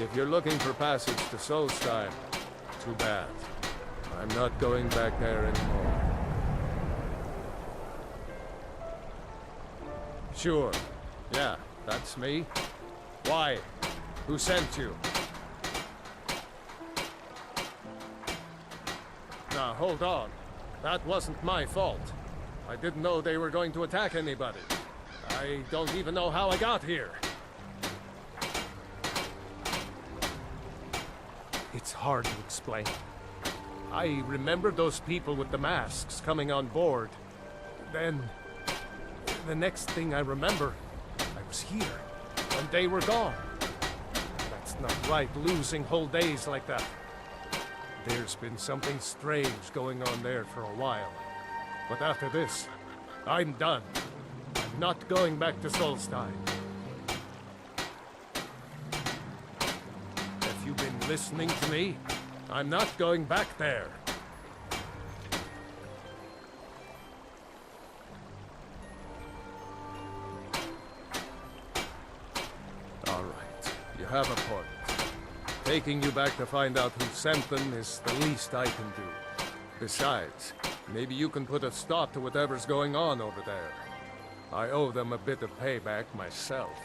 If you're looking for passage to Solstheim, too bad. I'm not going back there anymore. Sure. Yeah, that's me. Why? Who sent you? Now, hold on. That wasn't my fault. I didn't know they were going to attack anybody. I don't even know how I got here. It's hard to explain. I remember those people with the masks coming on board. Then, the next thing I remember, I was here, and they were gone. That's not right, losing whole days like that. There's been something strange going on there for a while. But after this, I'm done. I'm not going back to Solstheim. Have you been listening to me? I'm not going back there. All right, you have a point. Taking you back to find out who sent them is the least I can do. Besides, maybe you can put a stop to whatever's going on over there. I owe them a bit of payback myself.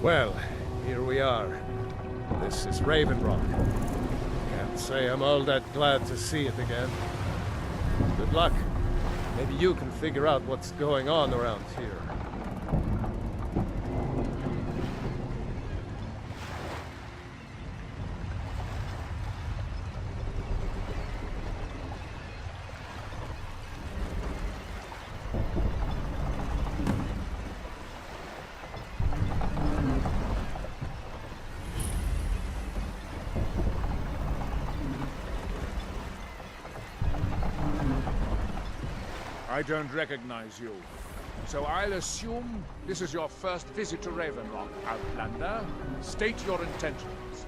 Well, here we are. This is Raven Rock. Can't say I'm all that glad to see it again. Good luck. Maybe you can figure out what's going on around here. I don't recognize you. So I'll assume this is your first visit to Raven Rock, Outlander. State your intentions.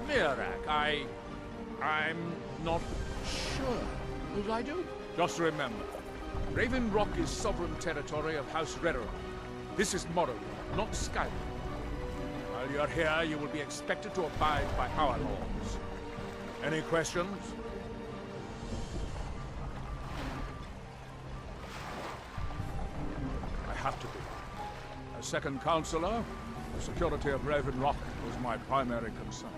Mirak, I'm not sure. What did I do? Just remember, Raven Rock is sovereign territory of House Redderon. This is Morrowind, not Skyrim. While you're here, you will be expected to abide by our laws. Any questions? I have to be. As second counselor, the security of Raven Rock was my primary concern.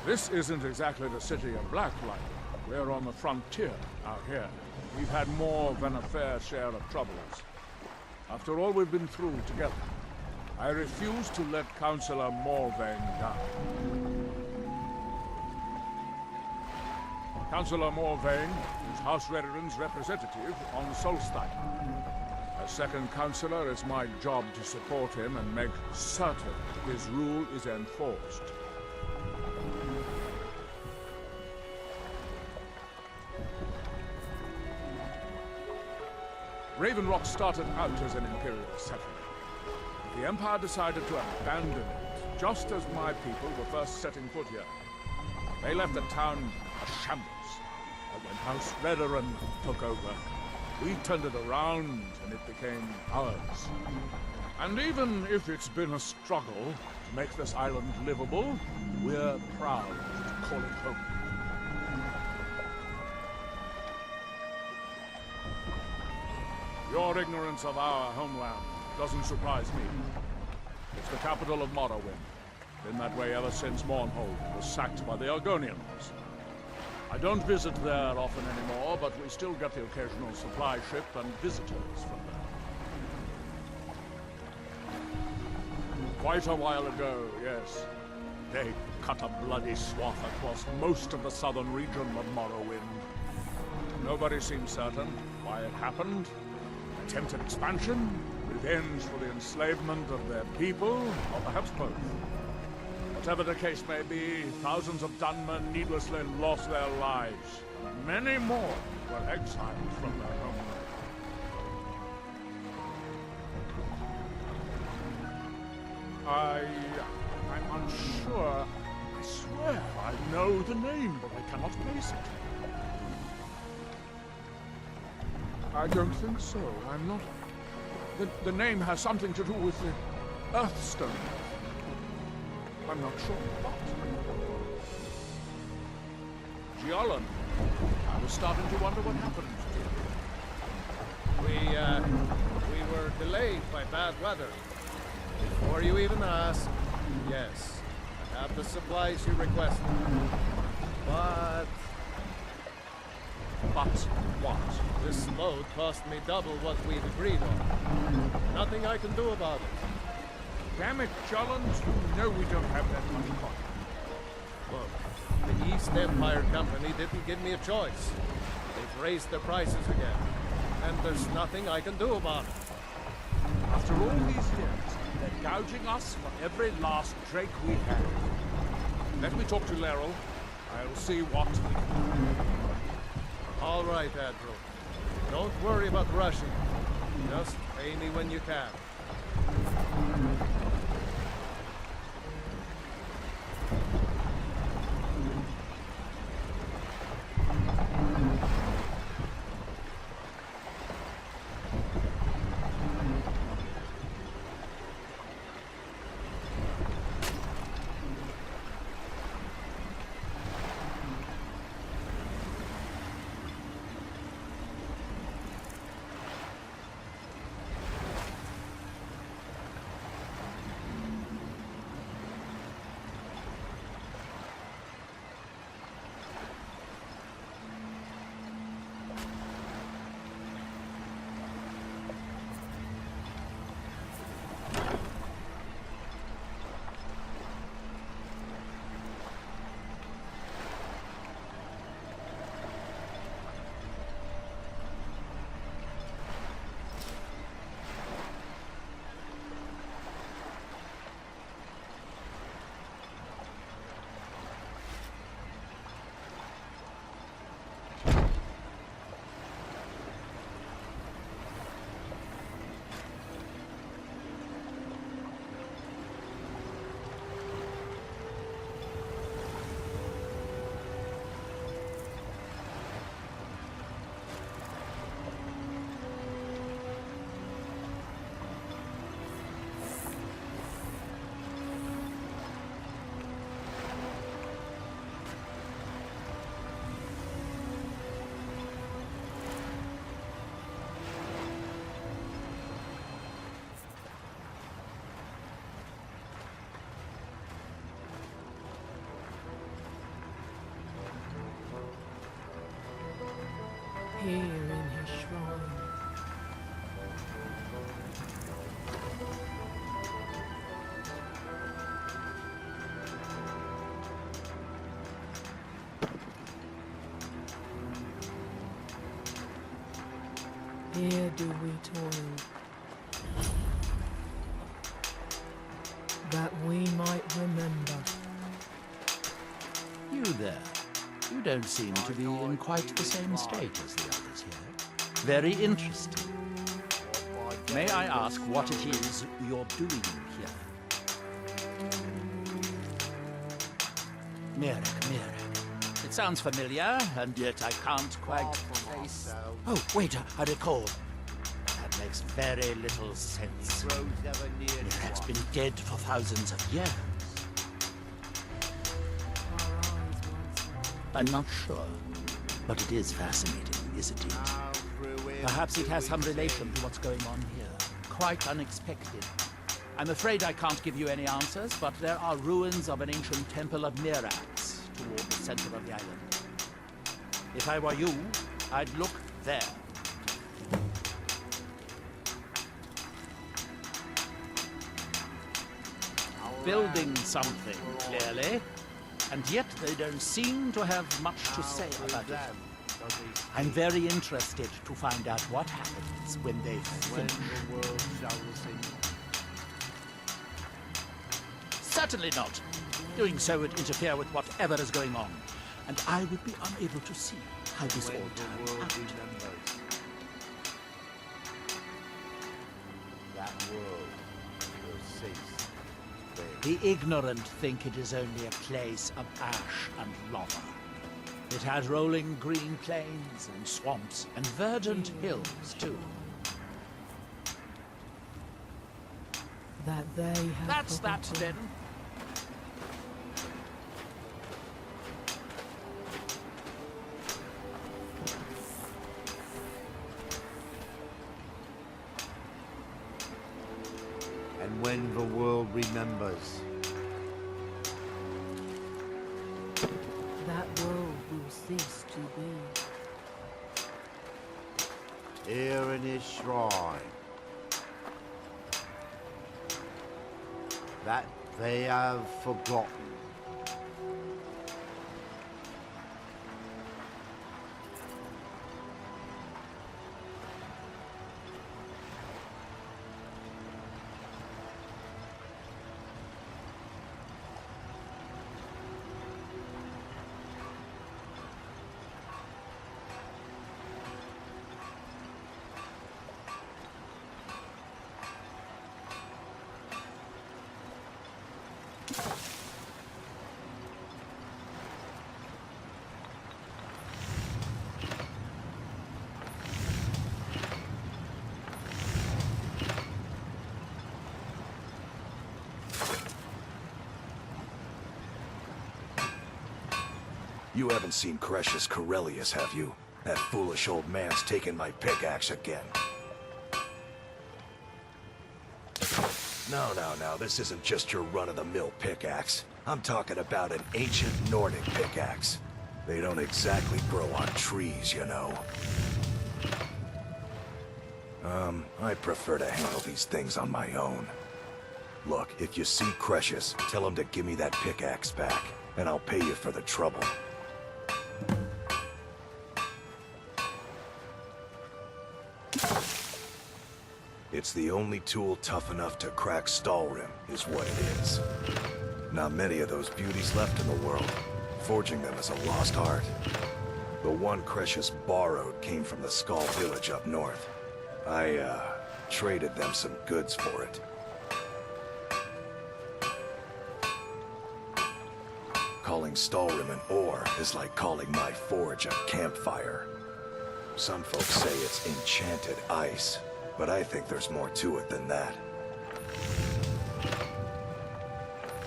This isn't exactly the city of Blacklight. We're on the frontier out here. We've had more than a fair share of troubles. After all we've been through together, I refuse to let Councillor Morvain down. Councillor Morvain is House Redderon's representative on Solstheim. As second councillor, it's my job to support him and make certain his rule is enforced. Raven Rock started out as an Imperial settlement. The Empire decided to abandon it, just as my people were first setting foot here. They left the town a shambles. And when House Redderon took over, we turned it around and it became ours. And even if it's been a struggle to make this island livable, we're proud to call it home. Your ignorance of our homeland doesn't surprise me. It's the capital of Morrowind. Been that way ever since Mournhold was sacked by the Argonians. I don't visit there often anymore, but we still get the occasional supply ship and visitors from there. Quite a while ago, yes. They cut a bloody swath across most of the southern region of Morrowind. Nobody seems certain why it happened. Attempted expansion, revenge for the enslavement of their people, or perhaps both. Whatever the case may be, thousands of Dunmen needlessly lost their lives. Many more were exiled from their homeland. I'm unsure. I swear I know the name, but I cannot place it. I don't think so. I'm not... The name has something to do with the Earthstone. I'm not sure what. Giolan, I was starting to wonder what happened to you. We were delayed by bad weather. Before you even ask, yes, I have the supplies you requested. But what? this load cost me double what we'd agreed on. Nothing I can do about it. Damn it, Giolan, you know we don't have that much money. Look, the East Empire Company didn't give me a choice. They've raised their prices again, and there's nothing I can do about it. After all these years, they're gouging us for every last drake we have. Let me talk to Laeral. I'll see what we can do. All right, Admiral. Don't worry about rushing. Just pay me when you can. Here in his shrine. Here do we toil, that we might remember. You there. You don't seem to be in quite the same state as the others here. Very interesting. May I ask what it is you're doing here? Mirek. It sounds familiar, and yet I can't quite place... Oh, wait, I recall. That makes very little sense. Mirek's been dead for thousands of years. I'm not sure, but it is fascinating, isn't it? Perhaps it has some relation to what's going on here. Quite unexpected. I'm afraid I can't give you any answers, but there are ruins of an ancient temple of Mirax toward the center of the island. If I were you, I'd look there. Building something, clearly. And yet they don't seem to have much to say about it. I'm very interested to find out what happens when they finish. Certainly not. Doing so would interfere with whatever is going on. And I would be unable to see how this all turned out. That world will cease. The ignorant think it is only a place of ash and lava. It has rolling green plains and swamps and verdant hills, too. That they have That's that, forgotten. then. And when the world remembers, That world will cease to be. here in his shrine, that they have forgotten. You haven't seen Cretius Corellius, have you? That foolish old man's taken my pickaxe again. No, this isn't just your run-of-the-mill pickaxe. I'm talking about an ancient Nordic pickaxe. They don't exactly grow on trees, you know. I prefer to handle these things on my own. Look, if you see Cretius, tell him to give me that pickaxe back, and I'll pay you for the trouble. It's the only tool tough enough to crack Skyrim, is what it is. Not many of those beauties left in the world. Forging them is a lost art. The one Cretius borrowed came from the Skull village up north. I, traded them some goods for it. Calling Skyrim an ore is like calling my forge a campfire. Some folks say it's enchanted ice, but I think there's more to it than that.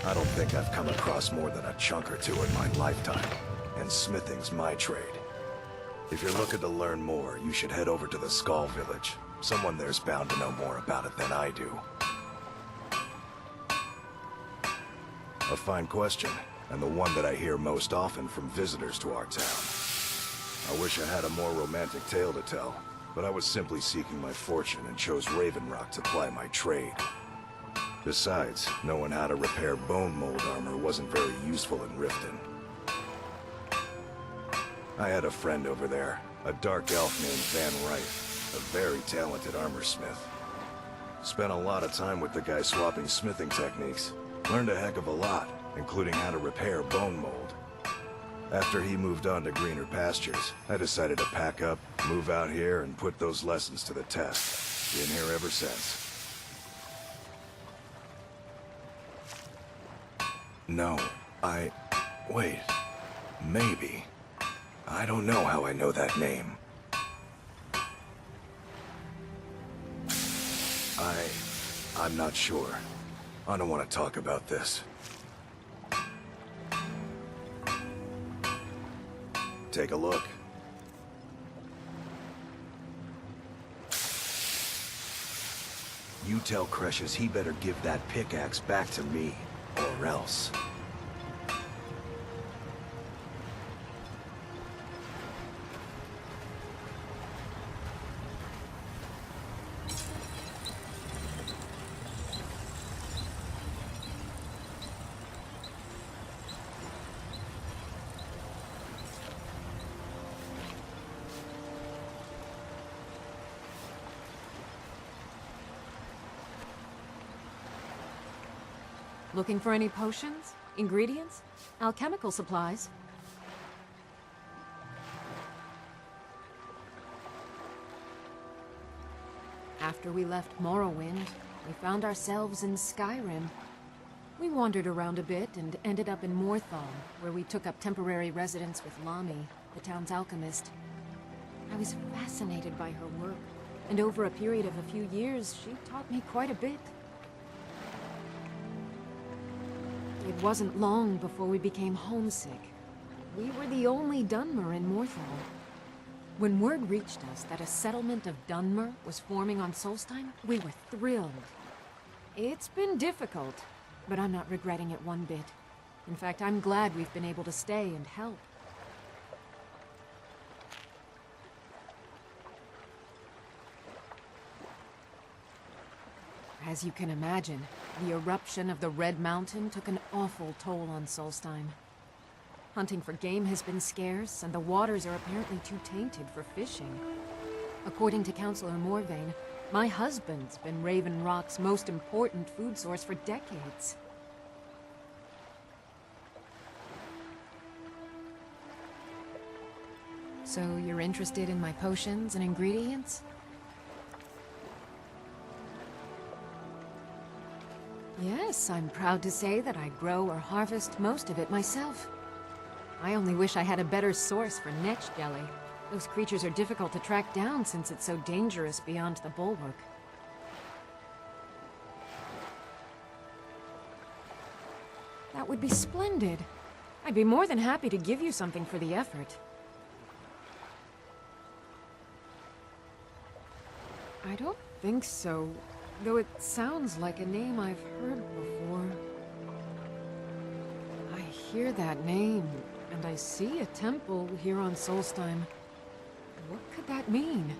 I don't think I've come across more than a chunk or two in my lifetime, and smithing's my trade. If you're looking to learn more, you should head over to the Skull village. Someone there's bound to know more about it than I do. A fine question, and the one that I hear most often from visitors to our town. I wish I had a more romantic tale to tell, but I was simply seeking my fortune and chose Raven Rock to ply my trade. Besides, knowing how to repair bone mold armor wasn't very useful in Riften. I had a friend over there, a dark elf named Van Rife, a very talented armor smith. Spent a lot of time with the guy swapping smithing techniques. Learned a heck of a lot, including how to repair bone mold. After he moved on to greener pastures, I decided to pack up, move out here, and put those lessons to the test. Been here ever since. No, wait. Maybe. I don't know how I know that name. I'm not sure. I don't want to talk about this. Take a look. You tell Cretius he better give that pickaxe back to me, or else. Looking for any potions, ingredients, alchemical supplies? After we left Morrowind, we found ourselves in Skyrim. We wandered around a bit and ended up in Morthal, where we took up temporary residence with Lami, the town's alchemist. I was fascinated by her work, and over a period of a few years, she taught me quite a bit. It wasn't long before we became homesick. We were the only Dunmer in Morthal. When word reached us that a settlement of Dunmer was forming on Solstheim, we were thrilled. It's been difficult, but I'm not regretting it one bit. In fact, I'm glad we've been able to stay and help. As you can imagine, the eruption of the Red Mountain took an awful toll on Solstheim. Hunting for game has been scarce, and the waters are apparently too tainted for fishing. According to Councillor Morvain, my husband's been Raven Rock's most important food source for decades. So you're interested in my potions and ingredients? Yes, I'm proud to say that I grow or harvest most of it myself. I only wish I had a better source for netch jelly. Those creatures are difficult to track down since it's so dangerous beyond the bulwark. That would be splendid. I'd be more than happy to give you something for the effort. I don't think so, though it sounds like a name I've heard before. I hear that name, and I see a temple here on Solstheim. What could that mean?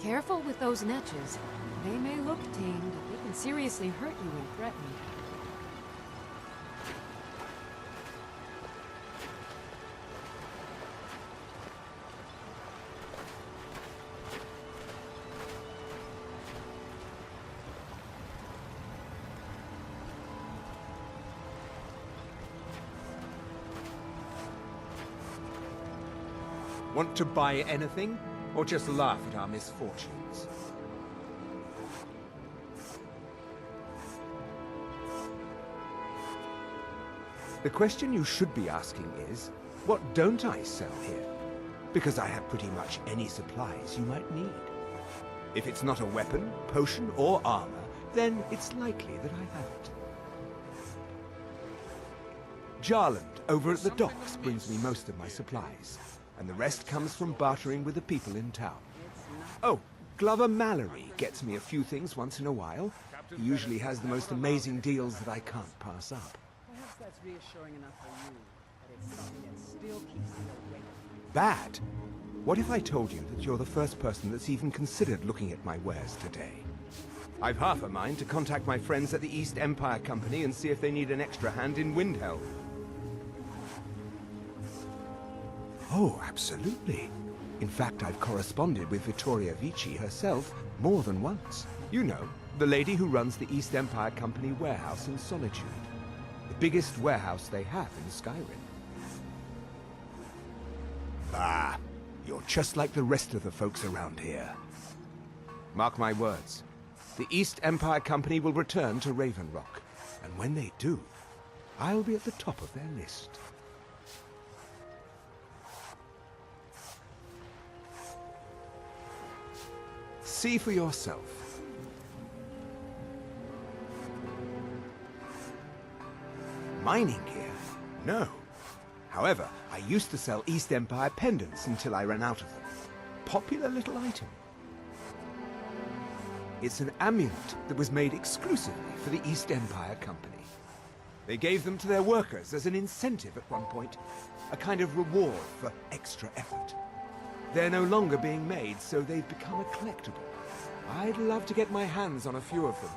Careful with those netches. They may look tamed, but they can seriously hurt you when threatened. Want to buy anything, or just laugh at our misfortunes? The question you should be asking is, what don't I sell here? Because I have pretty much any supplies you might need. If it's not a weapon, potion, or armor, then it's likely that I have it. Jarland, over at the docks, brings me most of my supplies, and the rest comes from bartering with the people in town. Oh, Glover Mallory gets me a few things once in a while. He usually has the most amazing deals that I can't pass up. Perhaps that's reassuring enough for you, but it's something that still keeps me awake. Bad? What if I told you that you're the first person that's even considered looking at my wares today? I've half a mind to contact my friends at the East Empire Company and see if they need an extra hand in Windhelm. Oh, absolutely. In fact, I've corresponded with Vittoria Vici herself more than once. You know, the lady who runs the East Empire Company warehouse in Solitude. The biggest warehouse they have in Skyrim. Ah, you're just like the rest of the folks around here. Mark my words. The East Empire Company will return to Raven Rock. And when they do, I'll be at the top of their list. See for yourself. Mining gear? No. However, I used to sell East Empire pendants until I ran out of them. Popular little item. It's an amulet that was made exclusively for the East Empire Company. They gave them to their workers as an incentive at one point, a kind of reward for extra effort. They're no longer being made, so they've become a collectible. I'd love to get my hands on a few of them.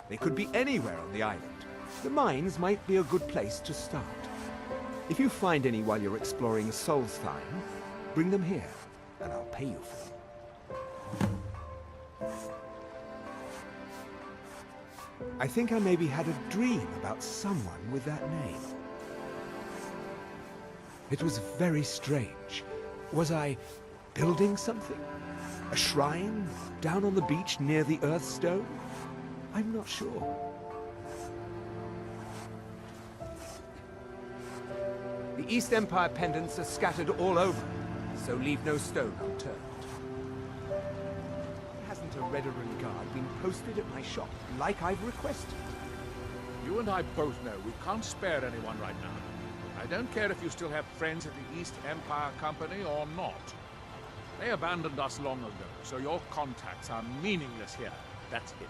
They could be anywhere on the island. The mines might be a good place to start. If you find any while you're exploring Solstheim, bring them here, and I'll pay you for them. I think I maybe had a dream about someone with that name. It was very strange. Was I building something? A shrine down on the beach near the Earthstone? I'm not sure. The East Empire pendants are scattered all over, so leave no stone unturned. Hasn't a Redoran guard been posted at my shop, like I've requested? You and I both know we can't spare anyone right now. I don't care if you still have friends at the East Empire Company or not. They abandoned us long ago, so your contacts are meaningless here. That's it.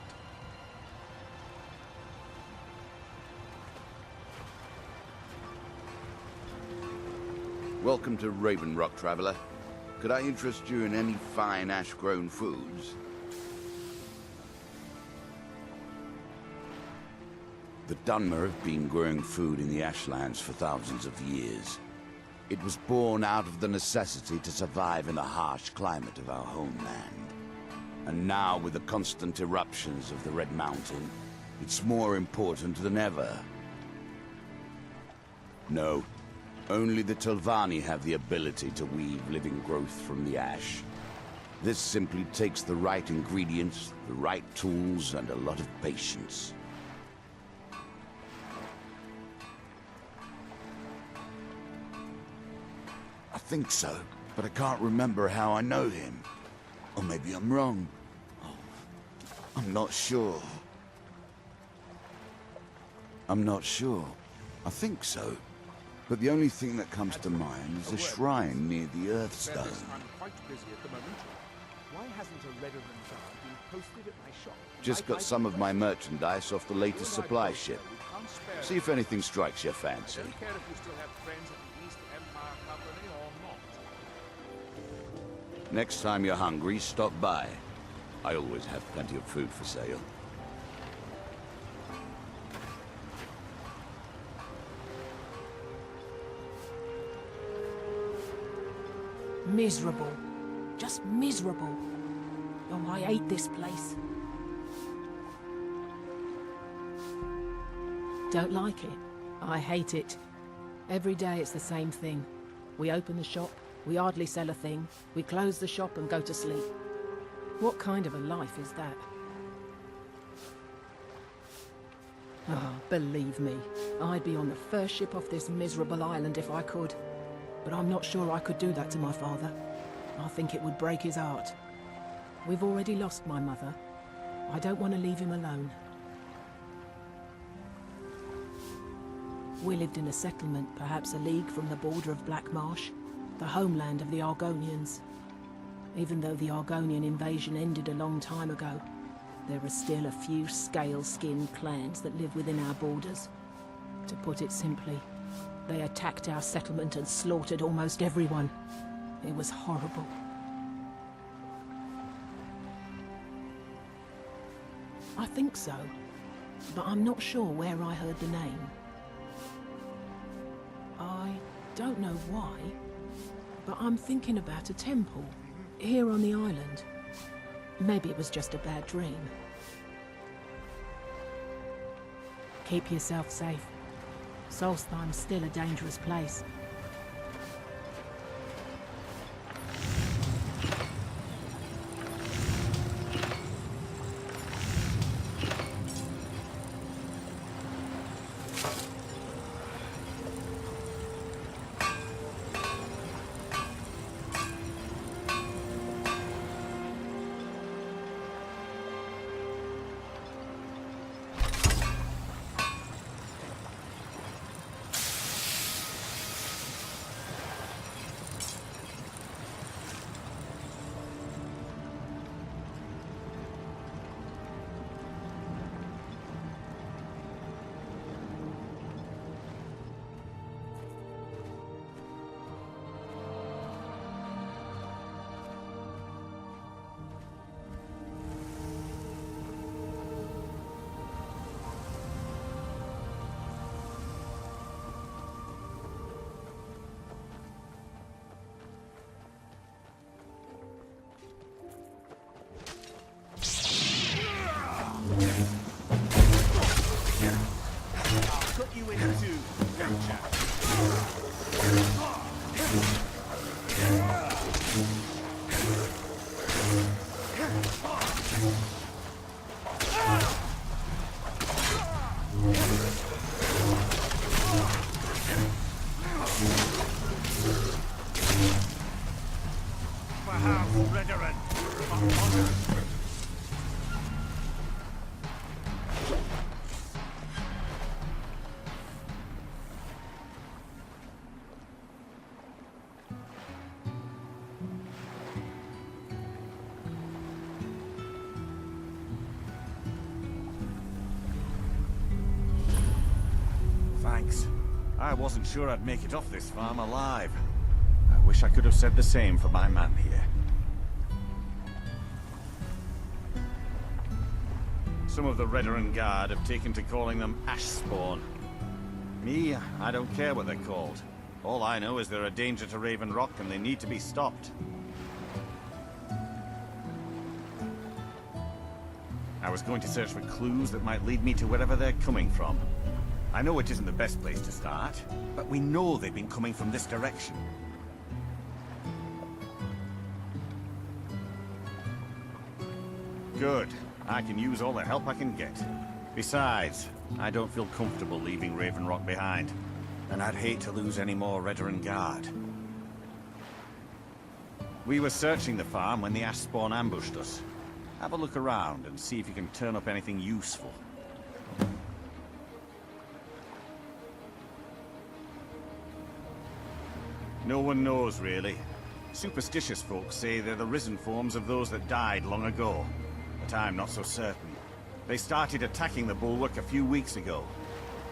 Welcome to Raven Rock, traveler. Could I interest you in any fine ash-grown foods? The Dunmer have been growing food in the Ashlands for thousands of years. It was born out of the necessity to survive in the harsh climate of our homeland. And now, with the constant eruptions of the Red Mountain, it's more important than ever. No, only the Telvanni have the ability to weave living growth from the ash. This simply takes the right ingredients, the right tools, and a lot of patience. I think so, but I can't remember how I know him. Or maybe I'm wrong. Oh, I'm not sure. I'm not sure. I think so. But the only thing that comes to mind is a shrine near the Earthstone. I'm quite busy at the moment. Why hasn't a Redoran guard been posted at my shop? Just got some of my merchandise off the latest supply ship. See if anything strikes your fancy. I don't care if you still have friends at the East Empire Company or not. Next time you're hungry, stop by. I always have plenty of food for sale. Miserable. Just miserable. Oh, I hate this place. Don't like it? I hate it. Every day it's the same thing. We open the shop, we hardly sell a thing, we close the shop and go to sleep. What kind of a life is that? Ah, believe me, I'd be on the first ship off this miserable island if I could. But I'm not sure I could do that to my father. I think it would break his heart. We've already lost my mother. I don't want to leave him alone. We lived in a settlement, perhaps a league from the border of Black Marsh, the homeland of the Argonians. Even though the Argonian invasion ended a long time ago, there are still a few scale-skinned clans that live within our borders. To put it simply, they attacked our settlement and slaughtered almost everyone. It was horrible. I think so, but I'm not sure where I heard the name. I don't know why, but I'm thinking about a temple here on the island. Maybe it was just a bad dream. Keep yourself safe. Solstheim's still a dangerous place. House Redoran. Thanks. I wasn't sure I'd make it off this farm alive. I wish I could have said the same for my man here. Some of the Redoran Guard have taken to calling them Ashspawn. Me, I don't care what they're called. All I know is they're a danger to Raven Rock and they need to be stopped. I was going to search for clues that might lead me to wherever they're coming from. I know it isn't the best place to start, but we know they've been coming from this direction. Good. I can use all the help I can get. Besides, I don't feel comfortable leaving Raven Rock behind, and I'd hate to lose any more Redoran Guard. We were searching the farm when the Ashspawn ambushed us. Have a look around and see if you can turn up anything useful. No one knows, really. Superstitious folks say they're the risen forms of those that died long ago. But I'm not so certain. They started attacking the bulwark a few weeks ago.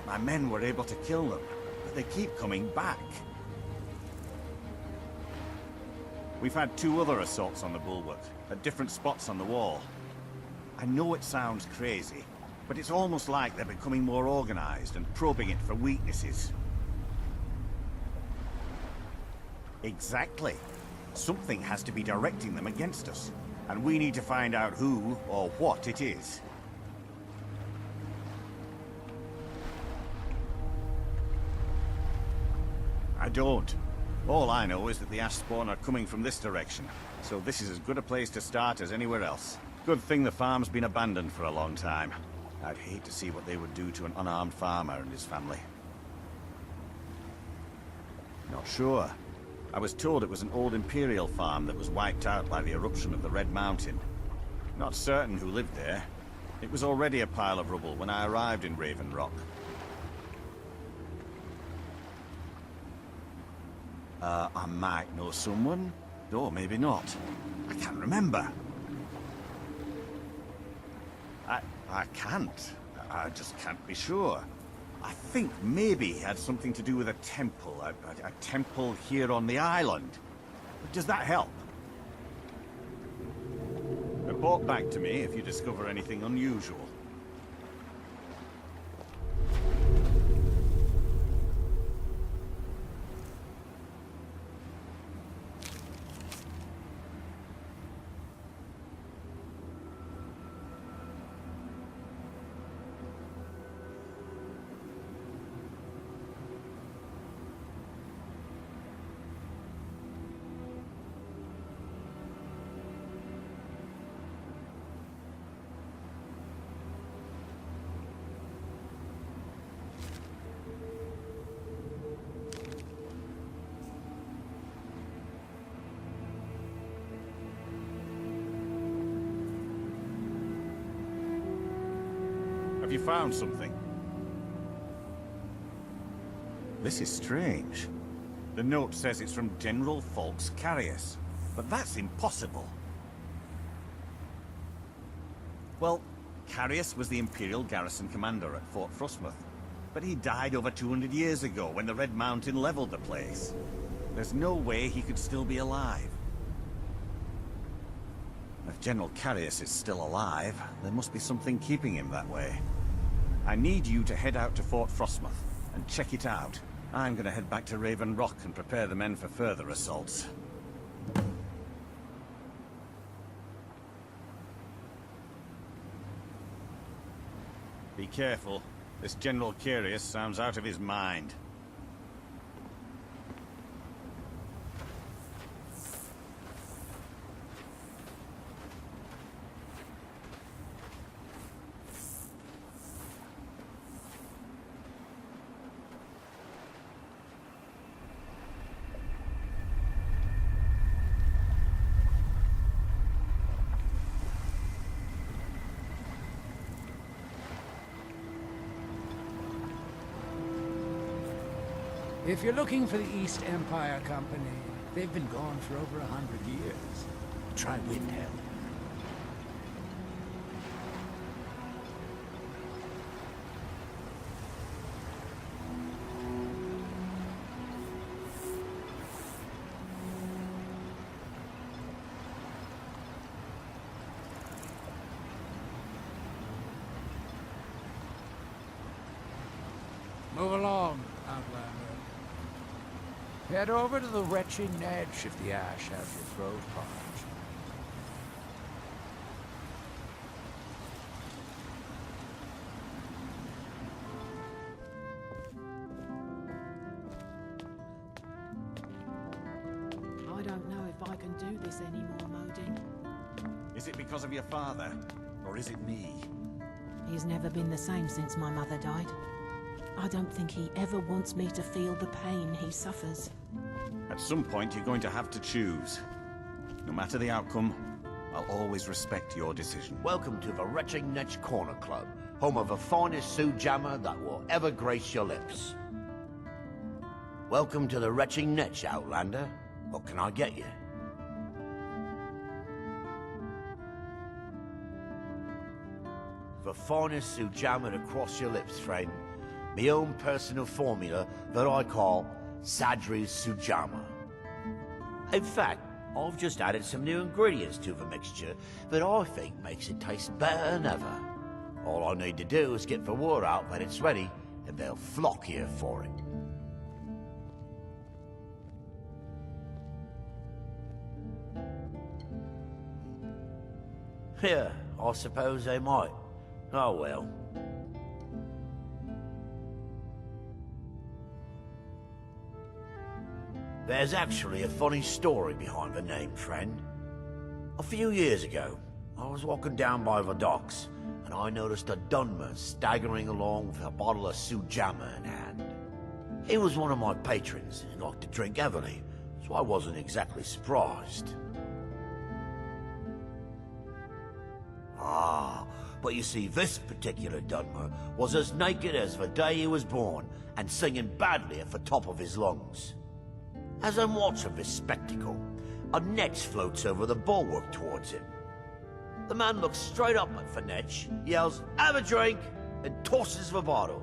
My men were able to kill them, but they keep coming back. We've had 2 other assaults on the bulwark, at different spots on the wall. I know it sounds crazy, but it's almost like they're becoming more organized and probing it for weaknesses. Exactly. Something has to be directing them against us, and we need to find out who or what it is. I don't. All I know is that the Ashspawn are coming from this direction, so this is as good a place to start as anywhere else. Good thing the farm's been abandoned for a long time. I'd hate to see what they would do to an unarmed farmer and his family. Not sure. I was told it was an old Imperial farm that was wiped out by the eruption of the Red Mountain. Not certain who lived there. It was already a pile of rubble when I arrived in Raven Rock. I might know someone, or maybe not. I can't remember. I can't. I just can't be sure. I think maybe it had something to do with a temple. A temple here on the island. Does that help? Report back to me if you discover anything unusual. Have you found something? This is strange. The note says it's from General Folks Carius, but that's impossible. Well, Carius was the Imperial garrison commander at Fort Frostmoth, but he died over 200 years ago when the Red Mountain leveled the place. There's no way he could still be alive. If General Carius is still alive, there must be something keeping him that way. I need you to head out to Fort Frostmoth and check it out. I'm gonna head back to Raven Rock and prepare the men for further assaults. Be careful. This General Carius sounds out of his mind. If you're looking for the East Empire Company, they've been gone for over 100 years. Try Windhelm. Move along, Outlander. Head over to the Retching Edge if the ash has your throat parched. I don't know if I can do this anymore, Modin. Is it because of your father? Or is it me? He's never been the same since my mother died. I don't think he ever wants me to feel the pain he suffers. At some point, you're going to have to choose. No matter the outcome, I'll always respect your decision. Welcome to the Retching Edge Corner Club, home of the finest Sue Jammer that will ever grace your lips. Welcome to the Retching Edge, Outlander. What can I get you? The finest Sue Jammer to cross your lips, friend. My own personal formula that I call Sadri's Sujama. In fact, I've just added some new ingredients to the mixture that I think makes it taste better than ever. All I need to do is get the word out that it's ready, and they'll flock here for it. Yeah, I suppose they might. Oh well. There's actually a funny story behind the name, friend. A few years ago, I was walking down by the docks, and I noticed a Dunmer staggering along with a bottle of Sujama in hand. He was one of my patrons and liked to drink heavily, so I wasn't exactly surprised. Ah, but you see, this particular Dunmer was as naked as the day he was born, and singing badly at the top of his lungs. As I'm watching this spectacle, a netch floats over the bulwark towards him. The man looks straight up at the netch, yells, "Have a drink!" and tosses the bottle.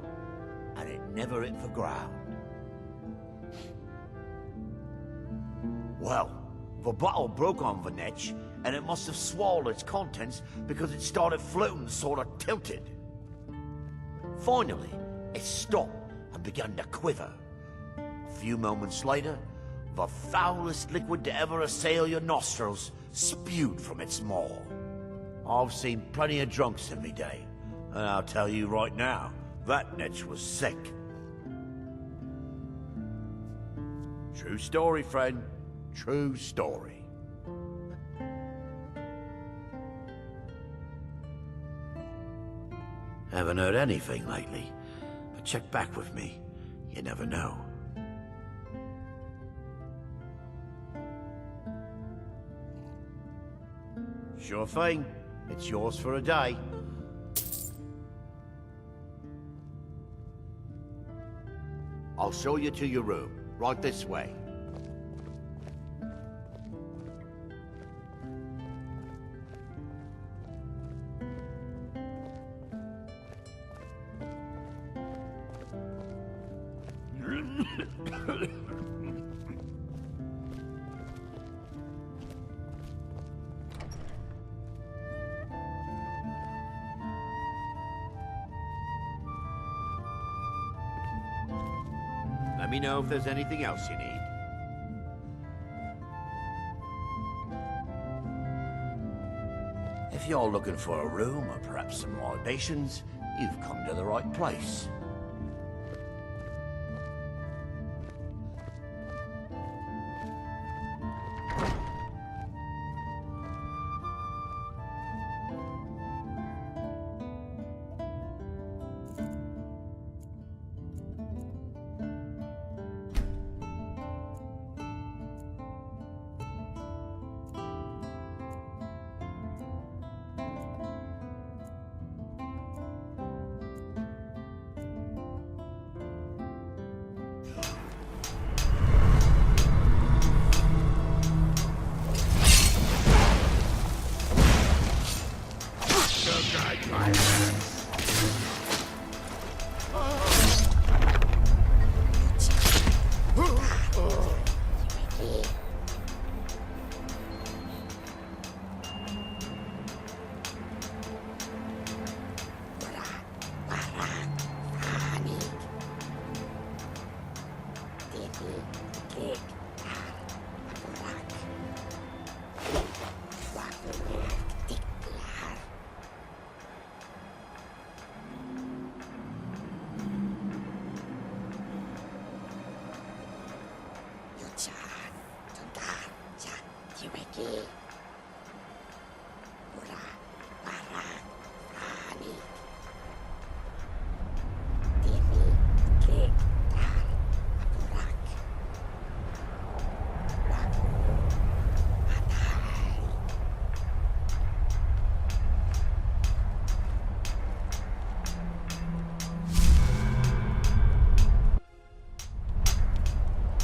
And it never hit the ground. Well, the bottle broke on the netch, and it must have swallowed its contents because it started floating sort of tilted. Finally, it stopped and began to quiver. A few moments later, the foulest liquid to ever assail your nostrils spewed from its maw. I've seen plenty of drunks in me day, and I'll tell you right now, that netch was sick. True story, friend. True story. Haven't heard anything lately, but check back with me. You never know. Sure thing. It's yours for a day. I'll show you to your room. Right this way. Let me know if there's anything else you need. If you're looking for a room or perhaps some libations, you've come to the right place.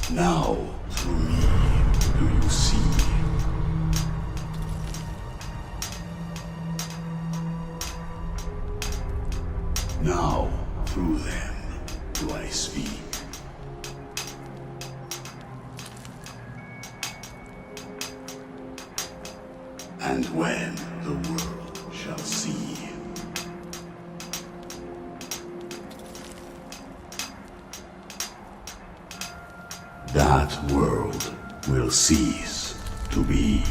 Now, through me, do you see? Now, through them, do I speak. And when the world shall see, that world will cease to be.